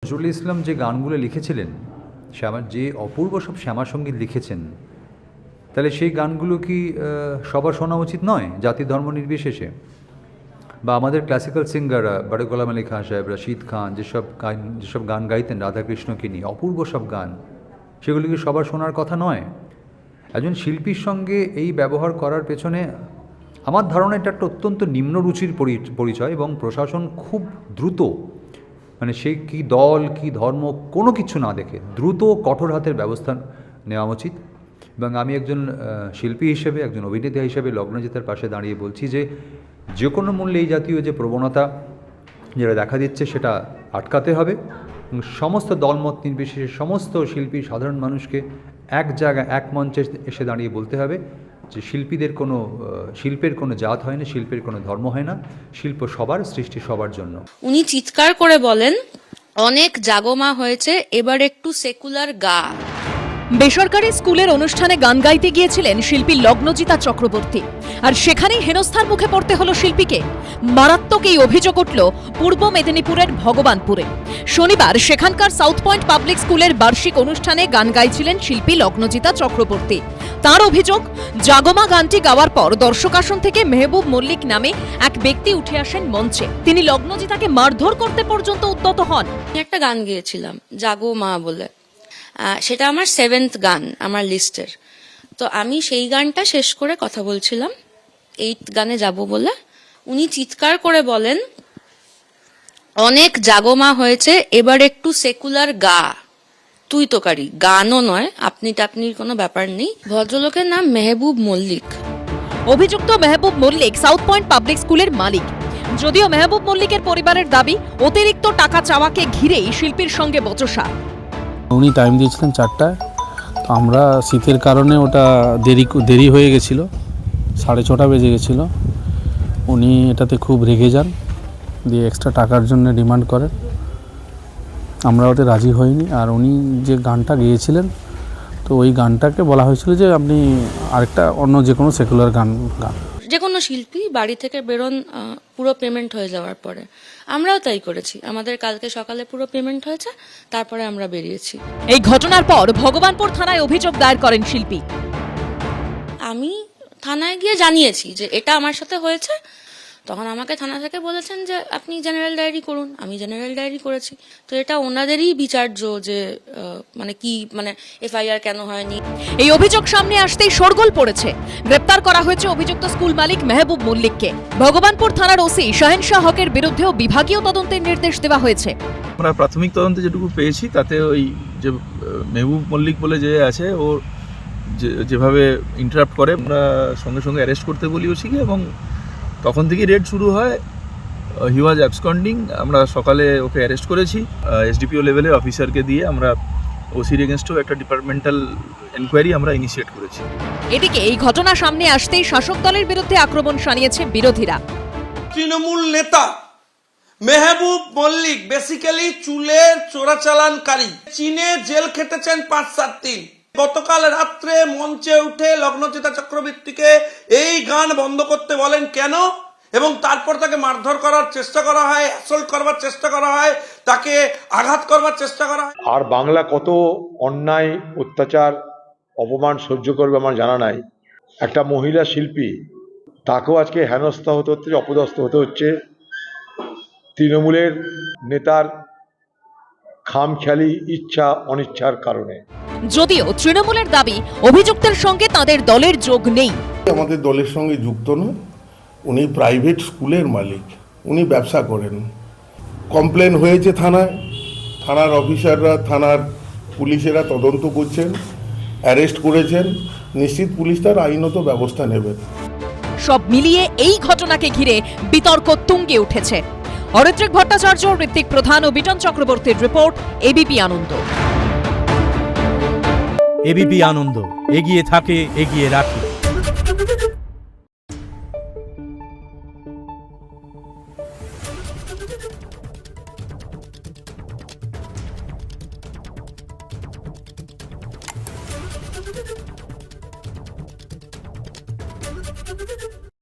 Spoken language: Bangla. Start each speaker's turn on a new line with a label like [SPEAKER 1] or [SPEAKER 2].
[SPEAKER 1] নজরুল ইসলাম যে গানগুলো লিখেছিলেন, যে অপূর্ব সব শ্যামাসঙ্গীত লিখেছেন, তাহলে সেই গানগুলো কি সবার শোনা উচিত নয়, জাতি ধর্ম নির্বিশেষে? বা আমাদের ক্লাসিক্যাল সিঙ্গাররা বড় গোলাম আলী খান সাহেব, রশিদ খান যেসব গান গাইতেন রাধাকৃষ্ণকে নিয়ে, অপূর্ব সব গান, সেগুলি কি সবার শোনার কথা নয়? একজন শিল্পীর সঙ্গে এই ব্যবহার করার পেছনে আমার ধারণা এটা একটা অত্যন্ত নিম্ন রুচির পরিচয়, এবং প্রশাসন খুব দ্রুত, মানে সে কী দল কী ধর্ম কোনো কিছু না দেখে দ্রুত কঠোর হাতের ব্যবস্থা নেওয়া উচিত। এবং আমি একজন শিল্পী হিসেবে, একজন অভিনেতা হিসেবে লগ্নজিতার পাশে দাঁড়িয়ে বলছি যে কোনো মূল্যে এই জাতীয় যে প্রবণতা যেটা দেখা দিচ্ছে সেটা আটকাতে হবে, এবং সমস্ত দলমত নির্বিশেষে সমস্ত শিল্পী সাধারণ মানুষকে এক জায়গায় এক মঞ্চে এসে দাঁড়িয়ে বলতে হবে যে শিল্পের কোনো জাত হয় না, শিল্পের কোনো ধর্ম হয় না, শিল্প সবার, সৃষ্টি সবার জন্য।
[SPEAKER 2] উনি চিৎকার করে বলেন, অনেক জাগমা হয়েছে, এবার একটু সেকুলার গা।
[SPEAKER 3] বেসরকারি স্কুলের অনুষ্ঠানে গান গাইতে গিয়েছিলেন শিল্পী লগ্নজিতা চক্রবর্তী, আর সেখানেই হেনস্থার মুখে পড়তে হলো শিল্পীকে। মারাত্মক এই অভিযোগ উঠল পূর্ব মেদিনীপুরের ভগবানপুরে। শনিবার সেখানকার সাউথ পয়েন্ট পাবলিক স্কুলের বার্ষিক অনুষ্ঠানে গান গাইছিলেন শিল্পী লগ্নজিতা চক্রবর্তী। তার অভিযোগ, জাগমা গানটি গাওয়ার পর দর্শকাসন থেকে মেহবুব মল্লিক নামে এক ব্যক্তি উঠে আসেন মঞ্চে। তিনি লগ্নজিতাকে মারধর করতে পর্যন্ত উদ্যত হন।
[SPEAKER 2] একটা গান গেয়েছিলাম জাগো মা বলে, সেটা আমার 7th গান আমার লিস্টের। তো আমি সেই গানটা শেষ করে কথা বলছিলাম 8th গানে যাব বলে। উনি চিৎকার করে বলেন, অনেক জাগমা হয়েছে, এবার একটু সেকুলার গা। তুই তোকারি, গানও নয়, আপনি টাপনির কোনো ব্যাপার নেই। ভদ্রলোকের নাম মেহবুব মল্লিক।
[SPEAKER 3] অভিযুক্ত Mehboob Mallick South Point public স্কুলের মালিক। যদিও মেহবুব মল্লিকের পরিবারের দাবি, অতিরিক্ত টাকা চাওয়াকে ঘিরেই শিল্পীর সঙ্গে বচসা।
[SPEAKER 4] উনি টাইম দিয়েছিলেন 4টায়, তো আমরা শীতের কারণে ওটা দেরি হয়ে গেছিলো, 6:30 বেজে গেছিলো। উনি এটাতে খুব রেগে যান, দিয়ে এক্সট্রা টাকার জন্য ডিমান্ড করেন। আমরা ওতে রাজি হইনি। আর উনি যে গানটা গেয়েছিলেন, তো ওই গানটাকে বলা হয়েছিল যে আপনি আরেকটা অন্য যে কোনো সেকুলার গান।
[SPEAKER 2] যে কোনো শিল্পী বাড়ি থেকে বেরোন পুরো পেমেন্ট হয়ে যাওয়ার পরে। আমরাও তাই করেছি, আমাদের কালকে সকালে পুরো পেমেন্ট হয়েছে, তারপরে আমরা বেরিয়েছি।
[SPEAKER 3] এই ঘটনার পর ভগবানপুর থানায় অভিযোগ দায়ের করেন শিল্পী।
[SPEAKER 2] আমি থানায় গিয়ে জানিয়েছি যে এটা আমার সাথে হয়েছে। তখন আমাকে থানা থেকে বলেছেন যে আপনি জেনারেল ডায়েরি করুন। আমি জেনারেল ডায়েরি করেছি। তো এটা ওনাদেরই বিচার্য যে মানে এফআইআর কেন হয়নি।
[SPEAKER 3] এই অভিযোগ সামনে আসতেই শোরগোল পড়েছে। গ্রেপ্তার করা হয়েছে অভিযুক্ত স্কুল মালিক মেহবুব মল্লিককে। ভগবানপুর থানার ওসি শাহেনশাহ হকের বিরুদ্ধেও বিভাগীয় তদন্তের নির্দেশ দেওয়া হয়েছে।
[SPEAKER 5] আমরা প্রাথমিক তদন্তে যেটুকু পেয়েছি তাতে ওই যে মেহবুব মল্লিক বলে যে আছে, ও যেভাবে ইন্টারাপ্ট করে, আমরা সঙ্গে সঙ্গে অ্যারেস্ট করতে বলিওছি, এবং তখন থেকে রেড শুরু হয়। হি ওয়াজ অ্যাবসকন্ডিং। আমরা সকালে ওকে অ্যারেস্ট করেছি। এসডিপিও লেভেলের অফিসারকে দিয়ে আমরা ওসির এগেনস্টও একটা ডিপার্টমেন্টাল এনকোয়ারি আমরা ইনিশিয়েট করেছি।
[SPEAKER 3] এদিকে এই ঘটনা সামনে আসতেই শাসক দলের বিরুদ্ধে আক্রমণ শানিয়েছে বিরোধীরা।
[SPEAKER 6] তৃণমূল নেতা মেহবুব মল্লিক বেসিক্যালি চুলের চোরাচালানকারী, চীনে জেল খেটেছেন 5-7 দিন। গতকাল রাত্রে মঞ্চে উঠে লগ্নজিতা চক্রবর্তীকে এই গান বন্ধ করতে বলেন কেন, এবং তারপর তাকে মারধর করার চেষ্টা করা হয়, অ্যাসল্ট করবার চেষ্টা করা হয়, তাকে আঘাত করবার চেষ্টা করা হয়।
[SPEAKER 7] আর বাংলা কত অন্যায়, অত্যাচার, অপমান সহ্য করবে আমার জানা নাই। একটা মহিলা শিল্পী, তাকেও আজকে হেনস্থা হতে হচ্ছে, অপদস্থ হতে হচ্ছে তৃণমূলের নেতার খামখেয়ালি ইচ্ছা অনিচ্ছার কারণে।
[SPEAKER 3] যদিও তৃণমূলের দাবি, অভিযুক্তের সঙ্গে তাদের দলের যোগ নেই।
[SPEAKER 8] আমাদের দলের সঙ্গে যুক্ত নয়। উনি প্রাইভেট স্কুলের মালিক, উনি ব্যবসা করেন। কমপ্লেন হয়েছে থানায়, থানার অফিসাররা, থানার পুলিশেরা তদন্ত করছেন, অ্যারেস্ট করেছেন। নিশ্চিত পুলিশ তার আইনত ব্যবস্থা নেবেন।
[SPEAKER 3] সব মিলিয়ে এই ঘটনাকে ঘিরে বিতর্ক তুঙ্গে উঠেছে। অরিত্রিক ভট্টাচার্য, ঋত্বিক প্রধান ও বিটন চক্রবর্তীর রিপোর্ট, এবিপি আনন্দ।
[SPEAKER 9] এবিপি আনন্দ, এগিয়ে থাকে, এগিয়ে রাখে।
[SPEAKER 3] Thank you.